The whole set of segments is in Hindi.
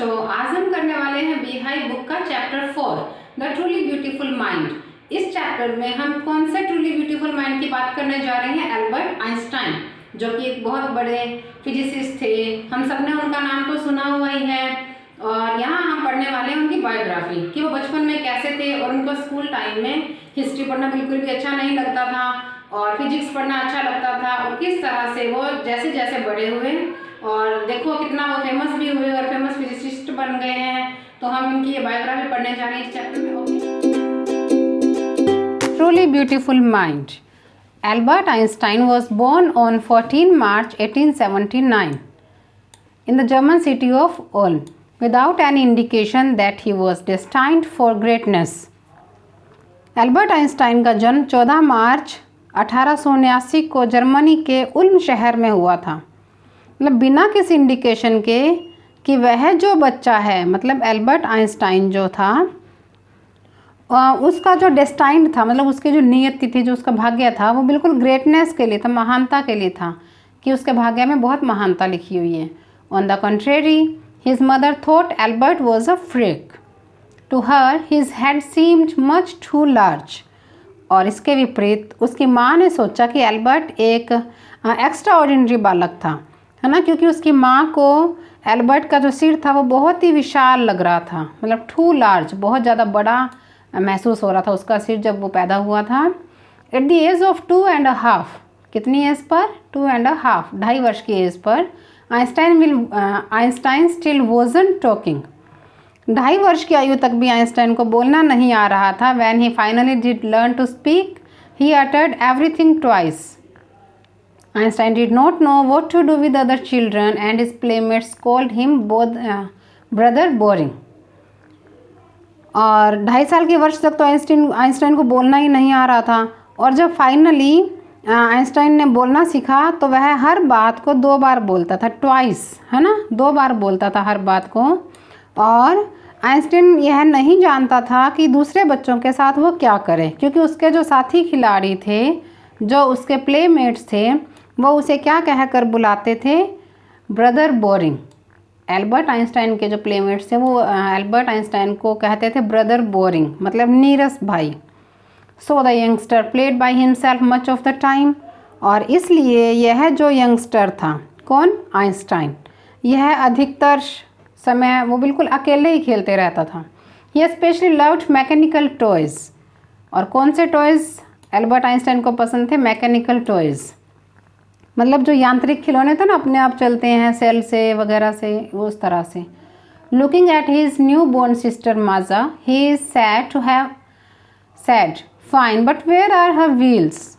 बच्चों, आज हम करने वाले हैं बीहाइव बुक का chapter 4 the truly beautiful mind. इस चैप्टर में हम कौन से ट्रूली ब्यूटीफुल माइंड की बात करने जा रहे हैं? एल्बर्ट आइंस्टाइन, जो कि एक बहुत बड़े फिजिसिस्ट थे। हम सबने उनका नाम तो सुना हुआ ही है। और यहाँ हम पढ़ने वाले हैं उनकी बायोग्राफी कि वो बचपन में कैसे थे और उनको स्कूल टाइम में हिस्ट्री पढ़ना बिल्कुल भी अच्छा नहीं लगता था और फिजिक्स पढ़ना अच्छा लगता था, और किस तरह से वो जैसे जैसे बड़े हुए और देखो कितना वो फेमस भी हुए और फेमस फिजिसिस्ट बन गए हैं। तो हम इनकी ये बायोग्राफी पढ़ने जा रहे हैं इस चैप्टर में। Truly beautiful mind. Albert Einstein was born on 14 March 1879 in the German city of Ulm without any indication that he was destined for greatness. Albert Einstein का जन्म 14 मार्च 1879 को जर्मनी के उल्म शहर में हुआ था। मतलब बिना किसी इंडिकेशन के कि वह जो बच्चा है, मतलब एल्बर्ट आइंस्टाइन जो था उसका जो डेस्टाइंड था, मतलब उसकी जो नियति थी, जो उसका भाग्य था, वो बिल्कुल ग्रेटनेस के लिए था, महानता के लिए था, कि उसके भाग्य में बहुत महानता लिखी हुई है। On the contrary, his mother thought Albert was a freak. To her his head seemed much too large. और इसके विपरीत उसकी माँ ने सोचा कि एल्बर्ट एक एक्स्ट्रा ऑर्डिनरी बालक था, है ना, क्योंकि उसकी माँ को एल्बर्ट का जो सिर था वो बहुत ही विशाल लग रहा था, मतलब टू लार्ज, बहुत ज़्यादा बड़ा महसूस हो रहा था उसका सिर जब वो पैदा हुआ था। एट द एज ऑफ 2.5, कितनी एज पर? 2.5, 2.5 वर्ष की as per Einstein still wasn't talking. 2.5 वर्ष की आयु तक भी आइंस्टाइन को बोलना नहीं आ रहा था। When he finally did learn to speak he uttered everything twice. Einstein did not know what to do with other children and his playmates called him both brother boring. और 2.5 साल के वर्ष तक तो आइंस्टाइन को बोलना ही नहीं आ रहा था, और जब फाइनली आइंस्टाइन ने बोलना सीखा तो वह हर बात को 2 बार बोलता था, ट्वाइस, है ना, 2 बार बोलता था हर बात को। और आइंस्टाइन यह नहीं जानता था कि दूसरे बच्चों के साथ वो क्या करे, क्योंकि उसके जो साथी खिलाड़ी थे, जो उसके प्लेमेट्स थे, वो उसे क्या कहकर बुलाते थे? Brother boring. एल्बर्ट आइंस्टाइन के जो प्लेमेट्स थे वो एल्बर्ट आइंस्टाइन को कहते थे ब्रदर बोरिंग, मतलब नीरस भाई। So the youngster played by himself much of the time. और इसलिए यह जो यंगस्टर था, कौन? आइंस्टाइन, यह अधिकतर समय वो बिल्कुल अकेले ही खेलते रहता था। ही स्पेशली लव्ड मैकेनिकल टॉयज़। और कौन से टॉयज़ एल्बर्ट आइंस्टाइन को पसंद थे? मैकेनिकल टॉयज़, मतलब जो यांत्रिक खिलौने थे ना, अपने आप चलते हैं सेल से वगैरह से, वो उस तरह से। Looking at his new born sister Maja, he is said to have said fine but where are her wheels.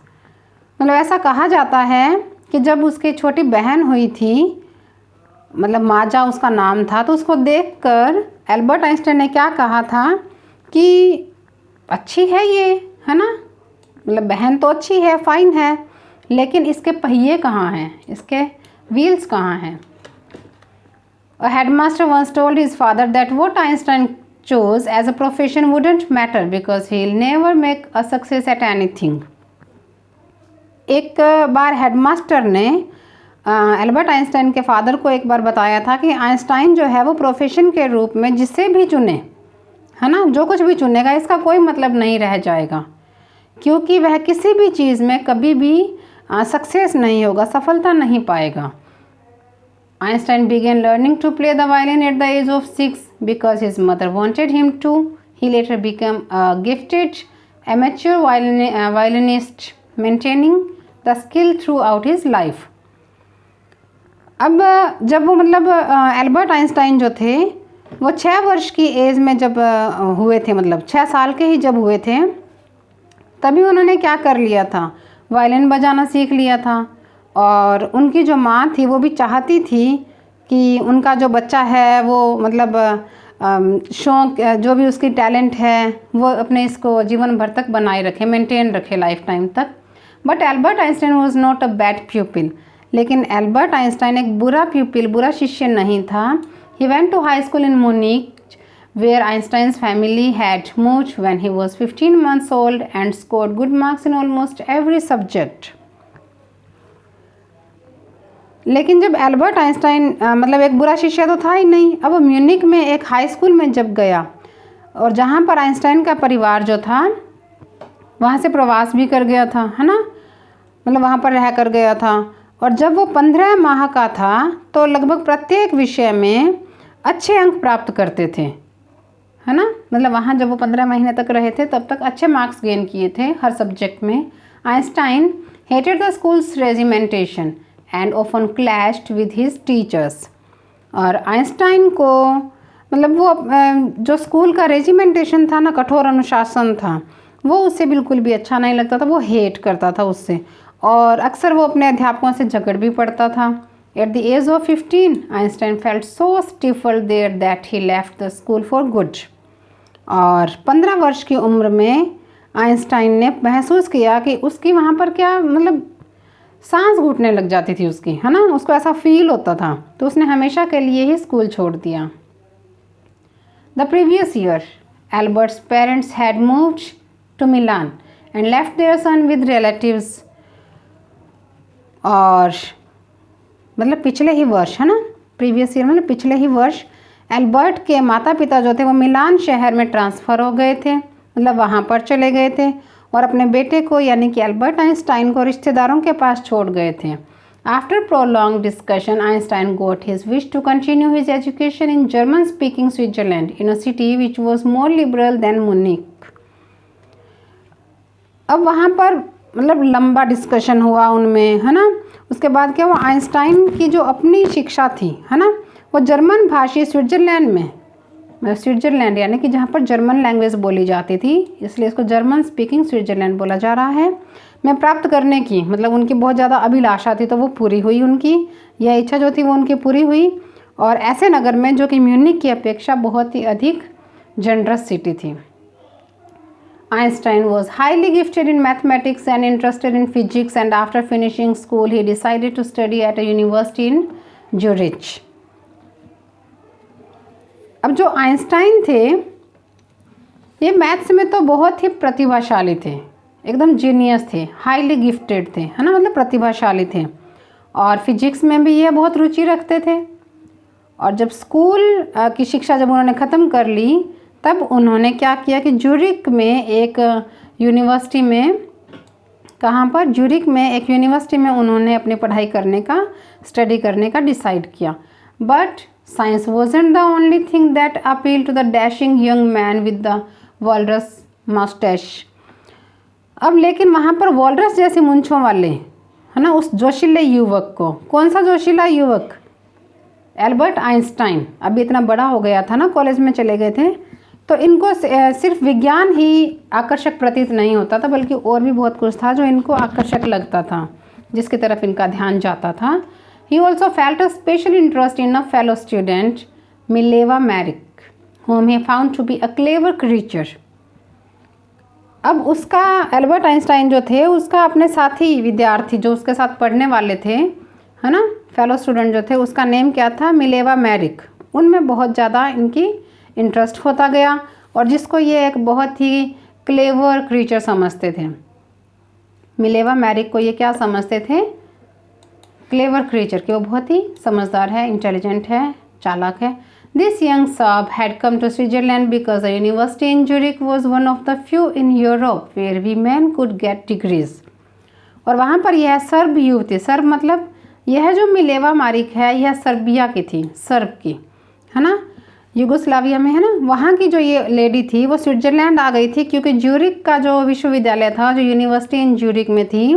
मतलब ऐसा कहा जाता है कि जब उसकी छोटी बहन हुई थी, मतलब माजा उसका नाम था, तो उसको देखकर एल्बर्ट आइंस्टाइन ने क्या कहा था कि अच्छी है ये, है ना, मतलब बहन तो अच्छी है, फाइन है, लेकिन इसके पहिए कहाँ हैं, इसके व्हील्स कहाँ हैं? A headmaster once told his father that what Einstein chose as a profession wouldn't matter because he'll never make a success at anything. एक बार हेडमास्टर ने एल्बर्ट आइंस्टाइन के फादर को एक बार बताया था कि आइंस्टाइन जो है वो प्रोफेशन के रूप में जिसे भी चुने, है ना, जो कुछ भी चुनेगा इसका कोई मतलब नहीं रह जाएगा, क्योंकि वह किसी भी चीज़ में कभी भी सक्सेस नहीं होगा, सफलता नहीं पाएगा। Einstein began learning to play the violin at the age of 6 because his mother wanted him to. He later became a gifted amateur violinist, maintaining the skill throughout his life. अब जब वो मतलब एल्बर्ट आइंस्टाइन जो थे वो 6 वर्ष की एज में जब हुए थे, मतलब 6 साल के ही जब हुए थे, तभी उन्होंने क्या कर लिया था? वायलिन बजाना सीख लिया था। और उनकी जो माँ थी वो भी चाहती थी कि उनका जो बच्चा है वो मतलब शौक, जो भी उसकी टैलेंट है, वो अपने इसको जीवन भर तक बनाए रखे, मेंटेन रखे लाइफ टाइम तक। But Albert Einstein was not a bad प्यूपिल। लेकिन एल्बर्ट आइंस्टाइन एक बुरा प्यूपिल, बुरा शिष्य नहीं था। He went to high school in Munich where Einstein's family had moved when he was 15 months old and scored good marks in almost every subject. लेकिन जब एल्बर्ट आइंस्टाइन मतलब एक बुरा शिष्य तो था ही नहीं, अब वो म्यूनिक में एक हाई स्कूल में जब गया और जहाँ पर आइंस्टाइन का परिवार जो था वहाँ से प्रवास भी कर गया था, है ना, मतलब वहाँ पर रह कर गया था। और जब वो 15 माह का था तो लगभग प्रत्येक विषय में अच्छे अंक प्राप्त करते थे, है ना, मतलब वहाँ जब वो 15 महीने तक रहे थे तब तक अच्छे मार्क्स गेन किए थे हर सब्जेक्ट में। Einstein hated the schools regimentation and often clashed with his teachers. और आइंस्टाइन को मतलब वो जो स्कूल का रेजिमेंटेशन था ना, कठोर अनुशासन था, वो उससे बिल्कुल भी अच्छा नहीं लगता था, वो हेट करता था उससे, और अक्सर वो अपने अध्यापकों से झगड़ भी पड़ता था। At the age of 15 Einstein felt so stifled there that he left the school for good. और 15 वर्ष की उम्र में आइंस्टाइन ने महसूस किया कि उसकी वहाँ पर क्या मतलब सांस घुटने लग जाती थी उसकी, है ना, उसको ऐसा फील होता था, तो उसने हमेशा के लिए ही स्कूल छोड़ दिया। The previous year Albert's parents had moved to Milan and left their son with relatives. और मतलब पिछले ही वर्ष, है ना, प्रीवियस ईयर मतलब पिछले ही वर्ष एल्बर्ट के माता पिता जो थे वो मिलान शहर में ट्रांसफ़र हो गए थे, मतलब वहाँ पर चले गए थे और अपने बेटे को यानी कि एल्बर्ट आइंस्टाइन को रिश्तेदारों के पास छोड़ गए थे। After prolong discussion Einstein got his wish to continue his education in German speaking Switzerland in a city which was more liberal than Munich. अब वहाँ पर मतलब लंबा डिस्कशन हुआ उनमें, है ना, उसके बाद क्या हुआ, आइंस्टाइन की जो अपनी शिक्षा थी, है ना, वो जर्मन भाषी स्विट्जरलैंड में, स्विट्जरलैंड यानी कि जहाँ पर जर्मन लैंग्वेज बोली जाती थी, इसलिए इसको जर्मन स्पीकिंग स्विट्जरलैंड बोला जा रहा है, में प्राप्त करने की मतलब उनकी बहुत ज़्यादा अभिलाषा थी, तो वो पूरी हुई, उनकी यह इच्छा जो थी वो उनकी पूरी हुई। और ऐसे नगर में जो कि म्यूनिक की अपेक्षा बहुत ही अधिक जनरस सिटी थी। Einstein was highly gifted in mathematics and interested in physics, and after finishing school he decided to study at a university in Zurich. अब जो आइंस्टाइन थे ये मैथ्स में तो बहुत ही प्रतिभाशाली थे, एकदम जीनियस थे, हाईली गिफ्टेड थे, है ना, मतलब प्रतिभाशाली थे, और फिजिक्स में भी ये बहुत रुचि रखते थे। और जब स्कूल की शिक्षा जब उन्होंने ख़त्म कर ली तब उन्होंने क्या किया कि ज्यूरिक में एक यूनिवर्सिटी में, कहाँ पर, ज्यूरिक में एक यूनिवर्सिटी में उन्होंने अपनी पढ़ाई करने का, स्टडी करने का डिसाइड किया। But science wasn't the only thing that appeal to the dashing young man with the walrus moustache. अब लेकिन वहाँ पर वॉलरस जैसी मूंछों वाले, है ना, उस जोशीले युवक को, कौन सा जोशीला युवक, एल्बर्ट आइंस्टाइन, अभी इतना बड़ा हो गया था ना, कॉलेज में चले गए थे, तो इनको सिर्फ विज्ञान ही आकर्षक प्रतीत नहीं होता था, बल्कि और भी बहुत कुछ था जो इनको आकर्षक लगता था, जिसकी तरफ इनका ध्यान जाता था। He also felt a special interest in a fellow student Mileva Maric, whom he found to be a clever creature। अब उसका, एल्बर्ट आइंस्टाइन जो थे, उसका अपने साथी विद्यार्थी जो उसके साथ पढ़ने वाले थे, है ना, फेलो स्टूडेंट जो थे, उसका नेम क्या था, मिलेवा मैरिक, उनमें बहुत ज़्यादा इनकी इंटरेस्ट होता गया, और जिसको ये एक बहुत ही क्लेवर क्रीचर समझते थे। मिलेवा मैरिक को ये क्या समझते थे, क्लेवर क्रीचर, कि वो बहुत ही समझदार है, इंटेलिजेंट है, चालाक है। This young Serb had come to Switzerland because the university in Zurich was one of the few in Europe where women could get degrees. और वहाँ पर यह सर्ब युवती, सर्ब मतलब यह जो मिलेवा मैरिक है यह सर्बिया की थी, सर्ब की, है ना, यूगोस्लाविया में, है ना, वहाँ की जो ये लेडी थी वो स्विट्जरलैंड आ गई थी क्योंकि ज्यूरिक का जो विश्वविद्यालय था, जो यूनिवर्सिटी इन ज्यूरिक में थी,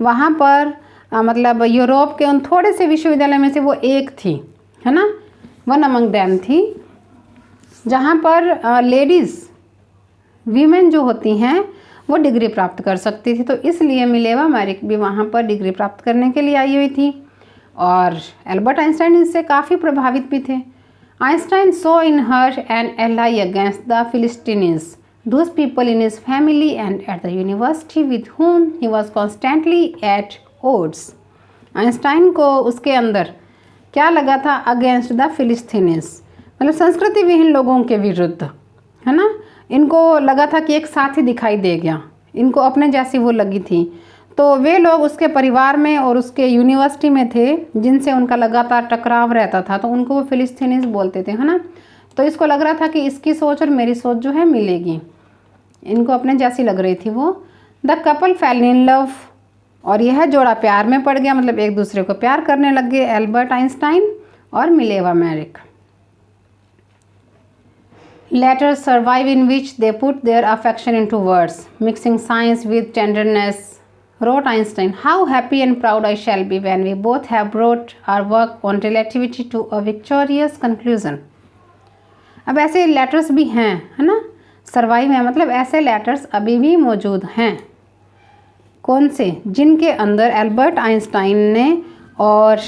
वहाँ पर मतलब यूरोप के उन थोड़े से विश्वविद्यालय में से वो एक थी, है ना, वन अमंग दैम थी, जहाँ पर लेडीज़, वीमेन जो होती हैं वो डिग्री प्राप्त कर सकती थी। तो इसलिए मिलेवा मैरिक भी वहाँ पर डिग्री प्राप्त करने के लिए आई हुई थी, और एल्बर्ट आइंस्टाइन इससे काफ़ी प्रभावित भी थे। Einstein saw in her an ally against the Philistines, those people in his family and at the university with whom he was constantly at odds। Einstein को उसके अंदर क्या लगा था, अगेंस्ट द फिलिस्तीनीज, मतलब संस्कृति विहीन लोगों के विरुद्ध, है ना, इनको लगा था कि एक साथी दिखाई दे गया, इनको अपने जैसी वो लगी थी, तो वे लोग उसके परिवार में और उसके यूनिवर्सिटी में थे जिनसे उनका लगातार टकराव रहता था, तो उनको वो फिलिस्तीनीज बोलते थे, है ना। तो इसको लग रहा था कि इसकी सोच और मेरी सोच जो है मिलेगी, इनको अपने जैसी लग रही थी वो। The couple fail in love, और यह जोड़ा प्यार में पड़ गया, मतलब एक दूसरे को प्यार करने लग गए, एल्बर्ट आइंस्टाइन और Mileva Maric. Letters survive in which they put their affection into words, mixing science with tenderness. Wrote Einstein, "How happy and proud I shall be when we both have brought our work on relativity to a victorious conclusion." अब ऐसे लेटर्स भी हैं, है ना, सर्वाइव है, मतलब ऐसे लेटर्स अभी भी मौजूद हैं। कौन से? जिनके अंदर एल्बर्ट आइंस्टाइन ने और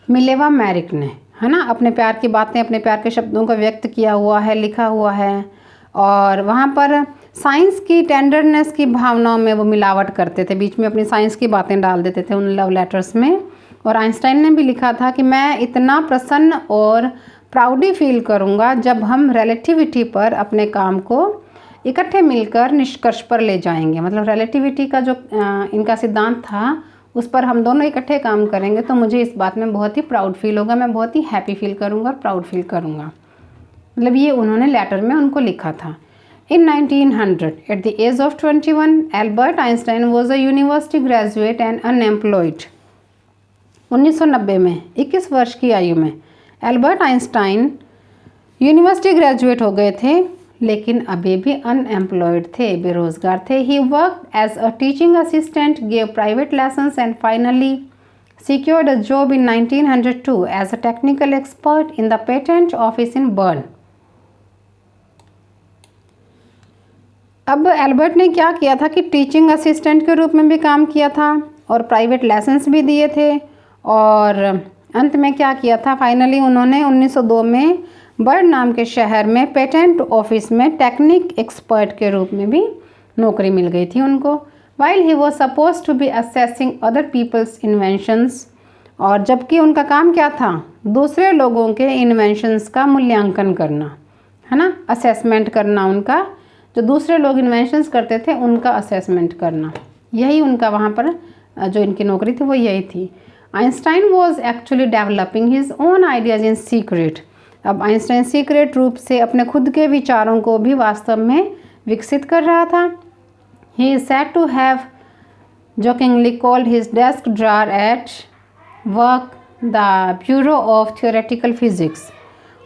मिलेवा मैरिक ने, है ना, अपने प्यार की बातें, अपने प्यार के शब्दों को व्यक्त किया हुआ है, लिखा हुआ है। और वहाँ पर साइंस की टेंडरनेस की भावनाओं में वो मिलावट करते थे, बीच में अपनी साइंस की बातें डाल देते थे उन लव लेटर्स में। और आइंस्टाइन ने भी लिखा था कि मैं इतना प्रसन्न और प्राउडी फील करूँगा जब हम रिलेटिविटी पर अपने काम को इकट्ठे मिलकर निष्कर्ष पर ले जाएंगे। मतलब रिलेटिविटी का जो इनका सिद्धांत था उस पर हम दोनों इकट्ठे काम करेंगे तो मुझे इस बात में बहुत ही प्राउड फील होगा, मैं बहुत ही हैप्पी फील करूँगा और प्राउड फील करूँगा। मतलब ये उन्होंने लेटर में उनको लिखा था। In 1900 at the age of 21 Albert Einstein was a university graduate and unemployed. 1990 में 21 वर्ष की आयु में एल्बर्ट आइंस्टाइन यूनिवर्सिटी ग्रेजुएट हो गए थे, लेकिन अभी भी अनएम्प्लॉयड थे, बेरोजगार थे। He work as a teaching assistant, gave private lessons and finally secured a job in 1902 as a technical expert in the patent office in Bern. अब एल्बर्ट ने क्या किया था कि टीचिंग असिस्टेंट के रूप में भी काम किया था और प्राइवेट लाइसेंस भी दिए थे, और अंत में क्या किया था, फाइनली उन्होंने 1902 में बर्न नाम के शहर में पेटेंट ऑफिस में टेक्निक एक्सपर्ट के रूप में भी नौकरी मिल गई थी उनको। While he was supposed to be assessing other people's inventions, और जबकि उनका काम क्या था, दूसरे लोगों के इन्वेंशंस का मूल्यांकन करना, है ना, असेसमेंट करना, उनका जो दूसरे लोग इन्वेंशंस करते थे उनका असेसमेंट करना, यही उनका वहाँ पर जो इनकी नौकरी थी वो यही थी। Einstein was actually developing his own ideas in secret. अब आइंस्टाइन सीक्रेट रूप से अपने खुद के विचारों को भी वास्तव में विकसित कर रहा था। He is said to have jokingly called his desk drawer at work the Bureau of Theoretical Physics,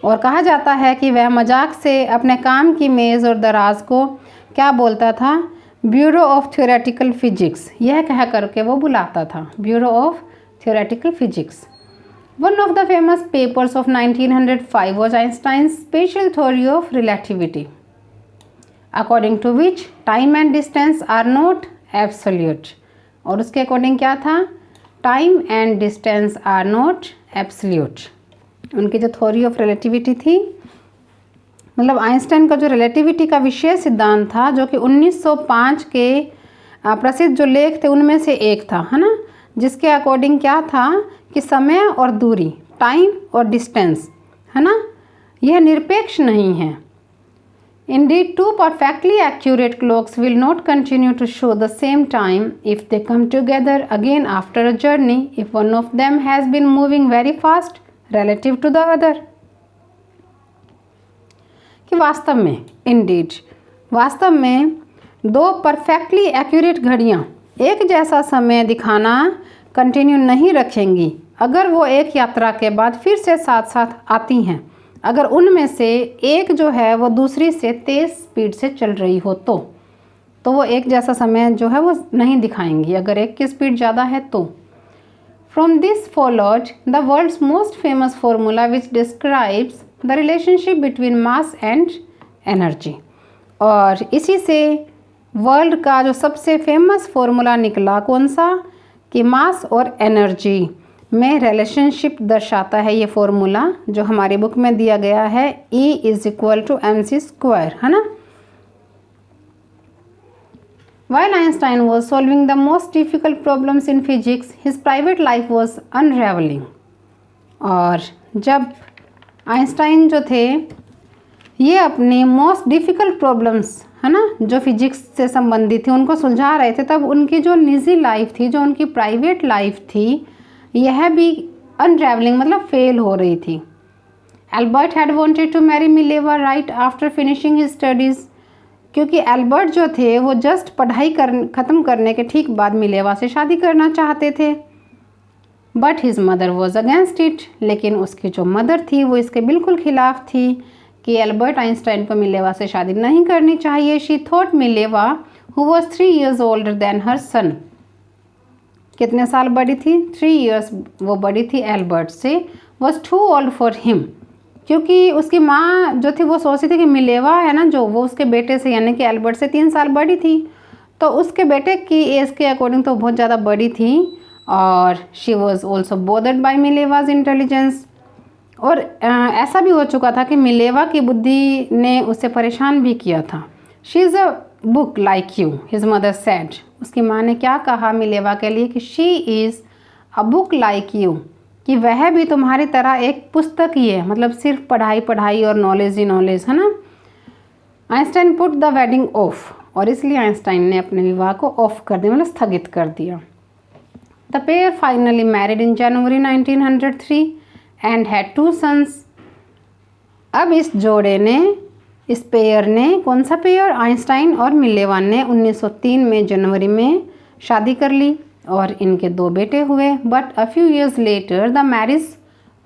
और कहा जाता है कि वह मजाक से अपने काम की मेज़ और दराज को क्या बोलता था, ब्यूरो ऑफ थियोरेटिकल फिजिक्स, यह कह करके वो बुलाता था, bureau of theoretical physics. One of the famous papers of 1905 was Einstein's special theory of relativity, according to which time and distance are not absolute। और उसके अकॉर्डिंग क्या था, time and distance are not absolute. उनकी जो थ्योरी ऑफ रिलेटिविटी थी, मतलब आइंस्टाइन का जो रिलेटिविटी का विशेष सिद्धांत था, जो कि 1905 के प्रसिद्ध जो लेख थे उनमें से एक था, है ना, जिसके अकॉर्डिंग क्या था कि समय और दूरी, टाइम और डिस्टेंस, है ना, यह निरपेक्ष नहीं है। Indeed, two perfectly accurate clocks will not continue to show the same time if they come together again after a journey if one of them has been moving very fast relative to the other। कि वास्तव में, indeed, वास्तव में दो परफेक्टली एक्यूरेट घड़ियाँ एक जैसा समय दिखाना कंटिन्यू नहीं रखेंगी अगर वो एक यात्रा के बाद फिर से साथ साथ आती हैं, अगर उनमें से एक जो है वो दूसरी से तेज़ स्पीड से चल रही हो तो वो एक जैसा समय जो है वो नहीं दिखाएंगी, अगर एक की स्पीड ज़्यादा है तो। From this followed the world's most famous formula which describes the relationship between mass and energy. और इसी से वर्ल्ड का जो सबसे फेमस फार्मूला निकला, कौन सा, कि मास और एनर्जी में रिलेशनशिप दर्शाता है ये फॉर्मूला जो हमारी बुक में दिया गया है, E = mc², है ना। While Einstein was solving the most difficult problems in physics, his private life was unraveling। और जब आइंस्टाइन जो थे ये अपनी मोस्ट डिफ़िकल्ट प्रॉब्लम्स है ना, जो फिजिक्स से संबंधित थी उनको सुलझा रहे थे, तब उनकी जो निजी लाइफ थी, जो उनकी प्राइवेट लाइफ थी, यह भी अनट्रैवलिंग मतलब फेल हो रही थी। Albert had wanted to marry Mileva right after finishing his studies, क्योंकि एल्बर्ट जो थे वो जस्ट पढ़ाई ख़त्म करने के ठीक बाद मिलेवा से शादी करना चाहते थे। But his mother was against it, लेकिन उसकी जो मदर थी वो इसके बिल्कुल खिलाफ थी कि एल्बर्ट आइंस्टाइन को मिलेवा से शादी नहीं करनी चाहिए। She thought Mileva who was 3 years older than her son, कितने साल बड़ी थी, 3 years वो बड़ी थी एल्बर्ट से, was too old for him, क्योंकि उसकी माँ जो थी वो सोचती थी कि मिलेवा है ना जो, वो उसके बेटे से यानी कि एल्बर्ट से 3 साल बड़ी थी, तो उसके बेटे की एज के अकॉर्डिंग तो बहुत ज़्यादा बड़ी थी। और she was also bothered by Mileva's intelligence, और ऐसा भी हो चुका था कि मिलेवा की बुद्धि ने उसे परेशान भी किया था। She is a book like you, his mother said, उसकी माँ ने क्या कहा मिलेवा के लिए कि she is a book like you, कि वह भी तुम्हारी तरह एक पुस्तक ही है, मतलब सिर्फ पढ़ाई पढ़ाई और नॉलेज ही नॉलेज, है ना। Einstein put the wedding of, और इसलिए आइंस्टाइन ने अपने विवाह को ऑफ कर दिया, मतलब स्थगित कर दिया। The pair finally married in January 1903 and had 2 sons। अब इस जोड़े ने, इस पेयर ने, कौन सा पेयर, आइंस्टाइन और मिलेवा ने 1903 में जनवरी में शादी कर ली और इनके 2 बेटे हुए। But a few years later the marriage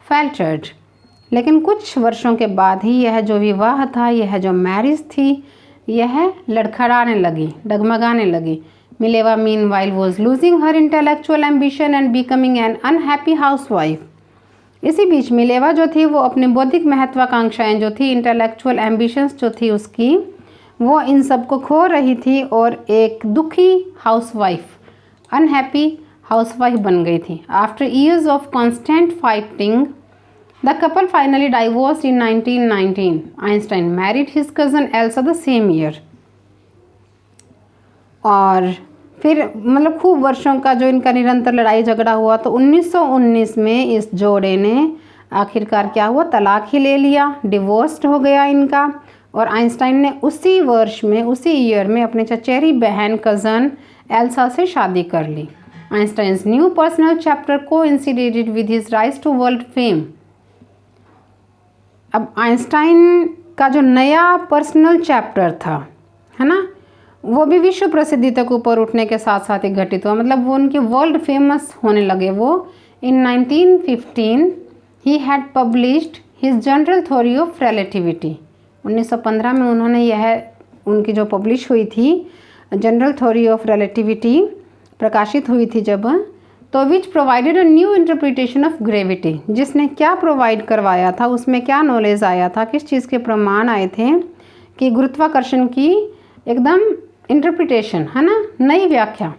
faltered, लेकिन कुछ वर्षों के बाद ही यह जो विवाह था, यह जो मैरिज थी, यह लड़खड़ाने लगी, डगमगाने लगी। Mileva meanwhile was losing her intellectual ambition and becoming an unhappy housewife. इसी बीच मिलेवा जो थी वो अपनी बौद्धिक महत्वाकांक्षाएं जो थी, इंटेलेक्चुअल एम्बिशंस जो थी उसकी, वो इन सब को खो रही थी और एक दुखी हाउसवाइफ, अनहैप्पी हाउसवाइफ बन गई थी। After years of constant fighting the couple finally divorced in 1919। Einstein married his cousin Elsa the same year. और फिर मतलब खूब वर्षों का जो इनका निरंतर लड़ाई झगड़ा हुआ, तो 1919 में इस जोड़े ने आखिरकार क्या हुआ, तलाक ही ले लिया, डिवोर्स्ड हो गया इनका। और आइंस्टाइन ने उसी वर्ष में, उसी ईयर में अपने चचेरी बहन कज़न एल्सा से शादी कर ली। Einstein's new personal chapter coincided with his rise to world fame. अब आइंस्टाइन का जो नया पर्सनल चैप्टर था, है ना, वो भी विश्व प्रसिद्धि तक ऊपर उठने के साथ साथ ही घटित हुआ, मतलब वो उनके वर्ल्ड फेमस होने लगे वो। इन 1915 he had published his general theory of relativity. 1915 में उन्होंने यह, उनकी जो पब्लिश हुई थी जनरल थ्योरी ऑफ रिलेटिविटी प्रकाशित हुई थी जब, तो which provided a new interpretation of gravity, जिसने क्या प्रोवाइड करवाया था, उसमें क्या नॉलेज आया था, किस चीज़ के प्रमाण आए थे कि गुरुत्वाकर्षण की एकदम इंटरप्रिटेशन, है ना, नई व्याख्या,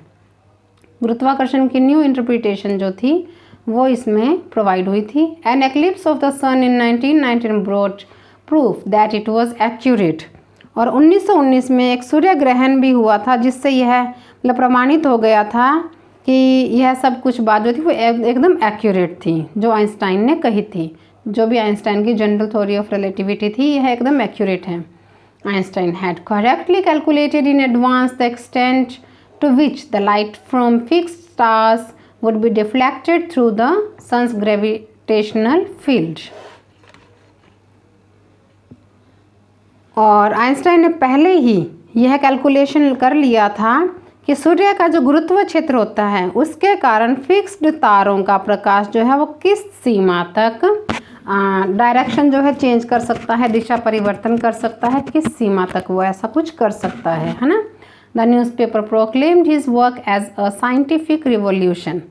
गुरुत्वाकर्षण की न्यू इंटरप्रिटेशन जो थी वो इसमें प्रोवाइड हुई थी। An eclipse of the sun in 1919 brought proof that it was accurate. और 1919 में एक सूर्य ग्रहण भी हुआ था, जिससे यह मतलब प्रमाणित हो गया था कि यह सब कुछ बात जो थी वो एकदम एक्यूरेट थी, जो आइंस्टाइन ने कही थी। जो भी आइंस्टाइन की जनरल थ्योरी ऑफ रिलेटिविटी थी, यह एकदम एक्यूरेट है। Einstein had correctly calculated in advance the extent to which the light from fixed stars would be deflected through the sun's gravitational field. और आइंस्टाइन ने पहले ही यह कैलकुलेशन कर लिया था कि सूर्य का जो गुरुत्व क्षेत्र होता है उसके कारण फिक्स्ड तारों का प्रकाश जो है वो किस सीमा तक डायरेक्शन जो है चेंज कर सकता है, दिशा परिवर्तन कर सकता है, किस सीमा तक वो ऐसा कुछ कर सकता है ना। The newspaper proclaimed his work as a scientific revolution.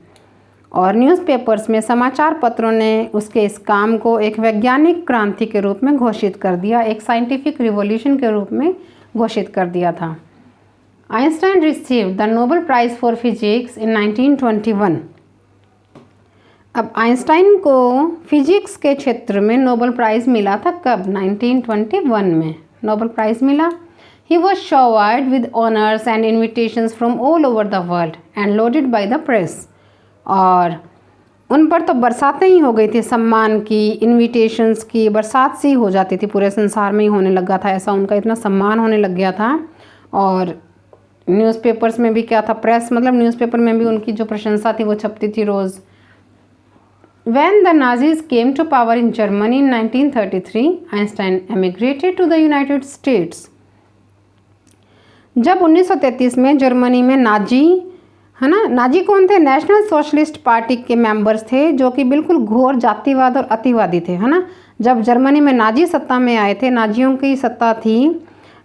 और न्यूज़पेपर्स में, समाचार पत्रों ने उसके इस काम को एक वैज्ञानिक क्रांति के रूप में घोषित कर दिया, एक साइंटिफिक रिवॉल्यूशन के रूप में घोषित कर दिया था। Einstein received the Nobel prize for physics in 1921। अब आइंस्टाइन को फिजिक्स के क्षेत्र में नोबेल प्राइज़ मिला था कब, 1921 में नोबेल प्राइज़ मिला। He was showered with honours and invitations from all over the world and lauded by the press. और उन पर तो बरसातें ही हो गई थी, सम्मान की, इनविटेशंस की बरसात सी हो जाती थी, पूरे संसार में ही होने लगा था ऐसा, उनका इतना सम्मान होने लग गया था। और न्यूज़पेपर्स में भी क्या था, प्रेस मतलब न्यूज़पेपर में भी उनकी जो प्रशंसा थी वो छपती थी रोज़। When the Nazis came to power in Germany in 1933, Einstein emigrated to the United States. जब 1933 में जर्मनी में नाजी, है ना, नाजी कौन थे, नेशनल सोशलिस्ट पार्टी के मेंबर्स थे जो कि बिल्कुल घोर जातिवाद और अतिवादी थे, है ना। जब जर्मनी में नाजी सत्ता में आए थे, नाजियों की सत्ता थी,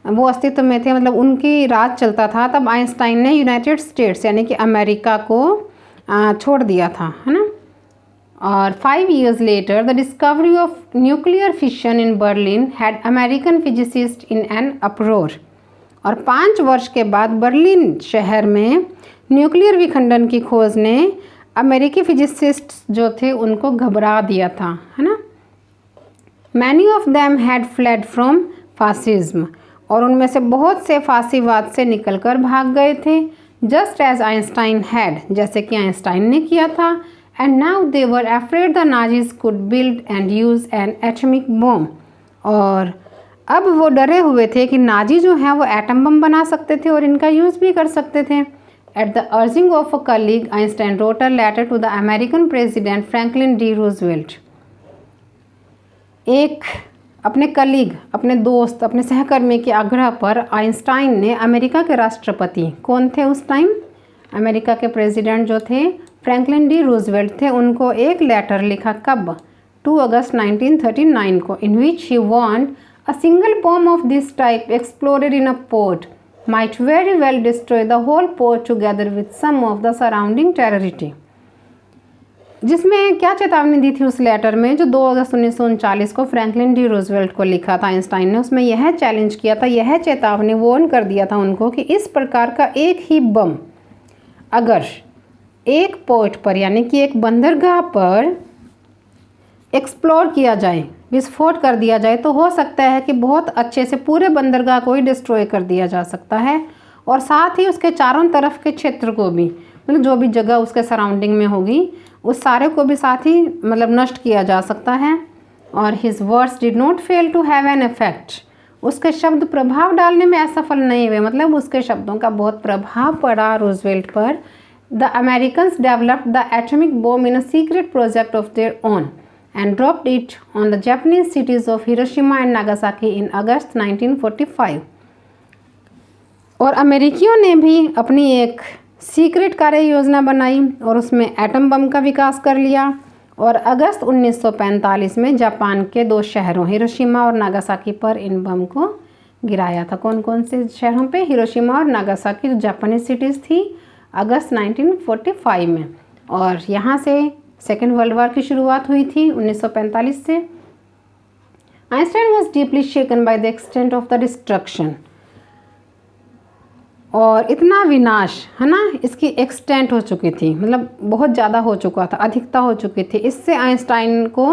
वो अस्तित्व में थे, मतलब उनकी राज चलता था, तब आइंस्टाइन ने यूनाइटेड स्टेट्स यानी कि अमेरिका को छोड़ दिया था, है ना। और 5 years later the discovery of nuclear fission in Berlin had American physicists in an uproar. और 5 वर्ष के बाद बर्लिन शहर में न्यूक्लियर विखंडन की खोज ने अमेरिकी फिजिसिस्ट जो थे उनको घबरा दिया था, है ना। Many of them had fled from fascism. और उनमें से बहुत से फांसीवाद से निकलकर भाग गए थे, just as Einstein had, जैसे कि आइंस्टाइन ने किया था। And now they were afraid the Nazis could build and use an atomic bomb. और अब वो डरे हुए थे कि नाजी जो हैं वो एटम बम बना सकते थे और इनका यूज़ भी कर सकते थे। At the urging of a colleague, Einstein wrote a letter to the American President Franklin D. Roosevelt. एक अपने कलीग, अपने दोस्त, अपने सहकर्मी के आग्रह पर आइंस्टाइन ने अमेरिका के राष्ट्रपति, कौन थे उस टाइम, अमेरिका के प्रेसिडेंट जो थे फ्रैंकलिन डी रूजवेल्ट थे, उनको एक लेटर लिखा। कब, 2 अगस्त 1939 को, in which he warned a single bomb of this type exploded in a port might very well destroy the whole port together with some of the surrounding territory. जिसमें क्या चेतावनी दी थी उस लेटर में, जो 2 अगस्त 1939 को फ्रैंकलिन डी रूजवेल्ट को लिखा था आइंस्टाइन ने, उसमें यह चैलेंज किया था, यह चेतावनी वार्न कर दिया था उनको कि इस प्रकार का एक ही बम अगर एक पोर्ट पर यानी कि एक बंदरगाह पर एक्सप्लोर किया जाए, विस्फोट कर दिया जाए, तो हो सकता है कि बहुत अच्छे से पूरे बंदरगाह को ही डिस्ट्रॉय कर दिया जा सकता है, और साथ ही उसके चारों तरफ के क्षेत्र को भी, मतलब जो भी जगह उसके सराउंडिंग में होगी उस सारे को भी साथ ही मतलब नष्ट किया जा सकता है। और his words did not fail to have an effect, उसके शब्द प्रभाव डालने में असफल नहीं हुए, मतलब उसके शब्दों का बहुत प्रभाव पड़ा रूजवेल्ट पर। The Americans developed the atomic bomb in a secret project of their own and dropped it on the Japanese cities of Hiroshima and Nagasaki in August 1945. और अमेरिकियों ने भी अपनी एक सीक्रेट कार्य योजना बनाई और उसमें एटम बम का विकास कर लिया, और अगस्त 1945 में जापान के 2 शहरों हिरोशिमा और नागासाकी पर इन बम को गिराया था। कौन कौन से शहरों पे, हिरोशिमा और नागासाकी जो जापानीज सिटीज़ थी, अगस्त 1945 में। और यहाँ से सेकेंड वर्ल्ड वॉर की शुरुआत हुई थी 1945 से। Einstein was deeply shaken by the extent of the destruction, और इतना विनाश, है ना, इसकी एक्सटेंट हो चुकी थी, मतलब बहुत ज़्यादा हो चुका था, अधिकता हो चुकी थी। इससे आइंस्टाइन को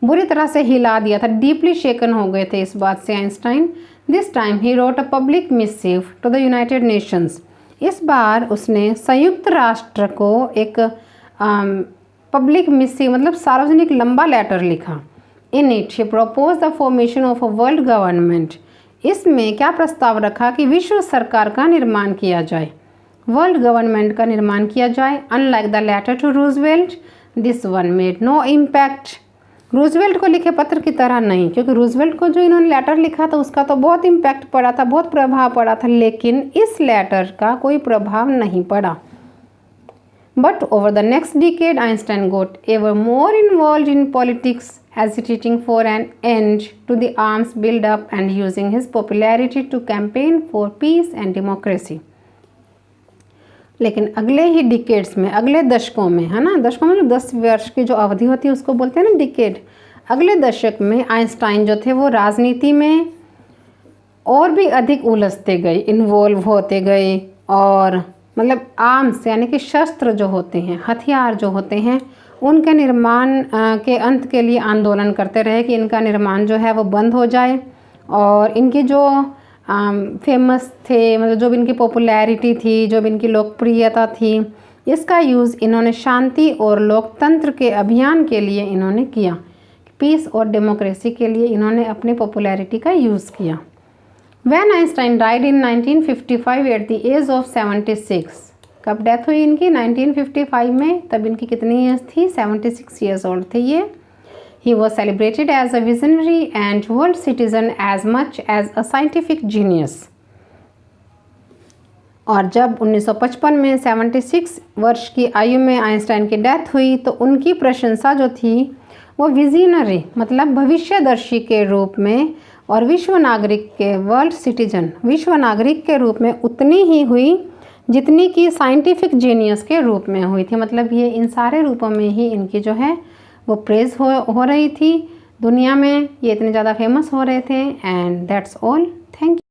बुरी तरह से हिला दिया था, डीपली शेकन हो गए थे इस बात से Einstein. This time he wrote a public missive to the United Nations, इस बार उसने संयुक्त राष्ट्र को एक पब्लिक मिसिव मतलब सार्वजनिक लंबा लेटर लिखा। In it he propose the formation of a world government, इसमें क्या प्रस्ताव रखा कि विश्व सरकार का निर्माण किया जाए, वर्ल्ड गवर्नमेंट का निर्माण किया जाए। Unlike the letter to Roosevelt, this one made no impact, Roosevelt को लिखे पत्र की तरह नहीं, क्योंकि रूजवेल्ट को जो इन्होंने लेटर लिखा था उसका तो बहुत इम्पैक्ट पड़ा था, बहुत प्रभाव पड़ा था, लेकिन इस लेटर का कोई प्रभाव नहीं पड़ा। But over the next decade, Einstein got ever more involved in politics, agitating for an end to the arms build-up and using his popularity to campaign for peace and democracy. लेकिन अगले ही डिकेड्स में, अगले दशकों में, है ना, दशकों में 10 वर्ष की जो अवधि होती है उसको बोलते हैं ना डिकेड। अगले दशक में आइंस्टाइन जो थे वो राजनीति में और भी अधिक उलझते गए, इन्वॉल्व होते गए, और मतलब आर्म्स यानी कि शस्त्र जो होते हैं, हथियार जो होते हैं, उनके निर्माण के अंत के लिए आंदोलन करते रहे कि इनका निर्माण जो है वो बंद हो जाए। और इनकी जो फेमस थे, मतलब जो भी इनकी पॉपुलैरिटी थी, जो भी इनकी लोकप्रियता थी, इसका यूज़ इन्होंने शांति और लोकतंत्र के अभियान के लिए इन्होंने किया। पीस और डेमोक्रेसी के लिए इन्होंने अपनी पॉपुलैरिटी का यूज़ किया। When Einstein died in 1955 at the age of 76, कब डेथ हुई इनकी? 1955 में। तब इनकी कितनी ईयर्स थी? 76 ईयर्स ओल्ड थे ये। He was celebrated as a visionary and world citizen as much as a scientific genius. और जब 1955 में 76 वर्ष की आयु में आइंस्टाइन की डेथ हुई तो उनकी प्रशंसा जो थी वो विजनरी मतलब भविष्यदर्शी के रूप में और विश्व नागरिक के वर्ल्ड सिटीजन विश्व नागरिक के रूप में उतनी ही हुई जितनी कि साइंटिफिक जीनियस के रूप में हुई थी। मतलब ये इन सारे रूपों में ही इनकी जो है वो प्रेज हो रही थी दुनिया में, ये इतने ज़्यादा फेमस हो रहे थे। And that's all. Thank you.